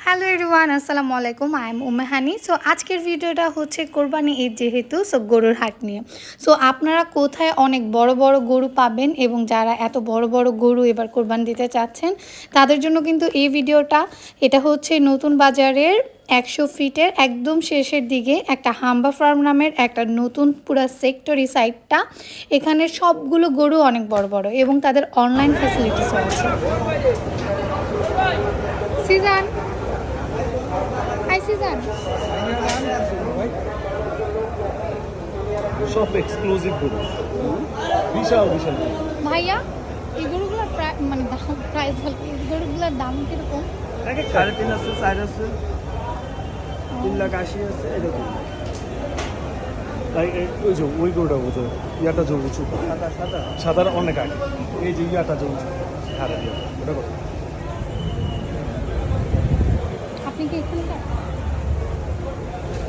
Hello everyone, আসসালামু আলাইকুম। I am Umme honey. So আজকের ভিডিওটা হচ্ছে কোরবানি ঈদ যেহেতু, সো গরুর হাট নিয়ে। সো আপনারা কোথায় অনেক বড় বড় গরু পাবেন এবং যারা এত বড় বড় গরু এবার কোরবানি দিতে চাচ্ছেন তাদের জন্য কিন্তু এই ভিডিওটা। এটা হচ্ছে নতুন বাজারের 100 ফিটের একদম শেষের দিকে একটা হাম্বা ফার্ম নামের একটা নতুন পুরা সেক্টরি সাইটটা। এখানে সবগুলো গরু অনেক বড় বড় এবং তাদের অনলাইন ফ্যাসিলিটিসও আছে। সিজন সিজন সব এক্সক্লুসিভ গরু, বিশাল বিশাল ভাইয়া, এই গরুগুলোর মানে প্রাইস বলতে এই গরুগুলোর দাম কিরকম? 3.5 আছে, 4 আছে, 3,80,000 আছে, এরকম। তাই ওই যে ওই গরুটা বোঝো, ইয়াটা যে উঁচু সাদা সাদা সাদার অনেক আগে, এই যে ইয়াটা যে উঁচু সাদা দিয়ে ওটা কত? আপনি কি এখানকার?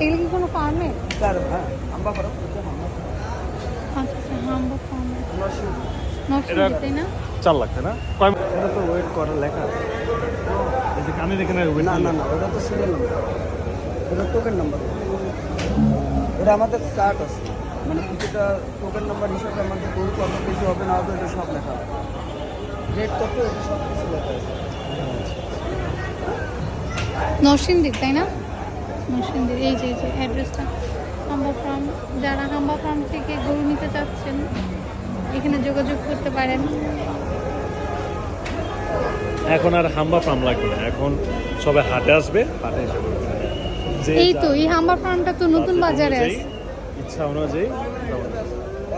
এগুলো কি কোনো ফার্মে? হ্যাঁ, আম্বা করো, আচ্ছা, হাম্বা ফার্মে। নষ্ট এটা- তাই না? 4 লাখ না? কয় এটা তো ওয়েট করা লেখা আছে। এই যে কানে দেখে না না না না, ওটা তো সিরিয়াল নাম্বার, ওটা টোকেন নাম্বার। ওটা আমাদের চার্ট আছে, মানে প্রতিটা টোকেন নাম্বার হিসাবে আমাদের গরু কত বেশি হবে না হবে এটা সব লেখা আছে। রেট কত এটা সব কিছু লেখা আছে। নরসিংদীর তাই না? নরসিংদীর। এই যে অ্যাড্রেসটা হাম্বা ফার্ম। যারা হাম্বা ফার্ম থেকে গরু নিতে চাচ্ছেন এখানে যোগাযোগ করতে পারেন। এখন আর হাম্বা ফার্ম লাগবে না, এখন সবাই হাটে আসবে, হাটে এসে করবে। যে এই তো এই হাম্বা ফার্মটা তো নতুন বাজারে আছে। ইচ্ছা অনুযায়ী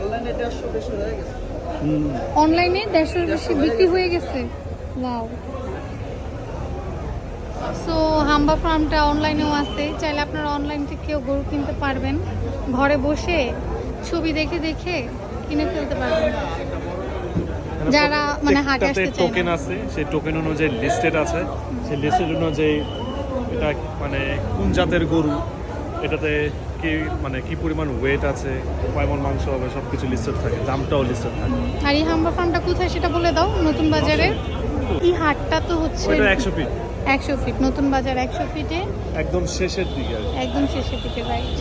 অনলাইনে 150 বেশি হয়ে গেছে। অনলাইনে 150 বেশি বিক্রি হয়ে গেছে। ওয়াও। সো হাম্বা ফার্মটা অনলাইনেও আছে, চাইলে আপনারা অনলাইন থেকেও গরু কিনতে পারবেন। ঘরে বসে ছবি দেখে দেখে কিনে ফেলতে পারবেন যারা মানে হাটে আসতে চায় টোকেন না। আছে, সেই টোকেন অনুযায়ী লিস্টেড আছে, সেই লিস্টেড অনুযায়ী এটা মানে কোন জাতের গরু, এটাতে কি মানে কি পরিমাণ ওয়েট আছে, কয় মণ মাংস হবে, সব কিছু লিস্টেড থাকে, দামটাও লিস্টেড থাকে। আর এই হাম্বা ফার্মটা কোথায় সেটা বলে দাও। নতুন বাজারে। এই হাটটা তো হচ্ছে ওইটা 100 ফিট, 100 ফিট, নতুন বাজার 100 ফিটে একদম শেষের দিকে আর কি। একদম শেষের দিকে, রাইট।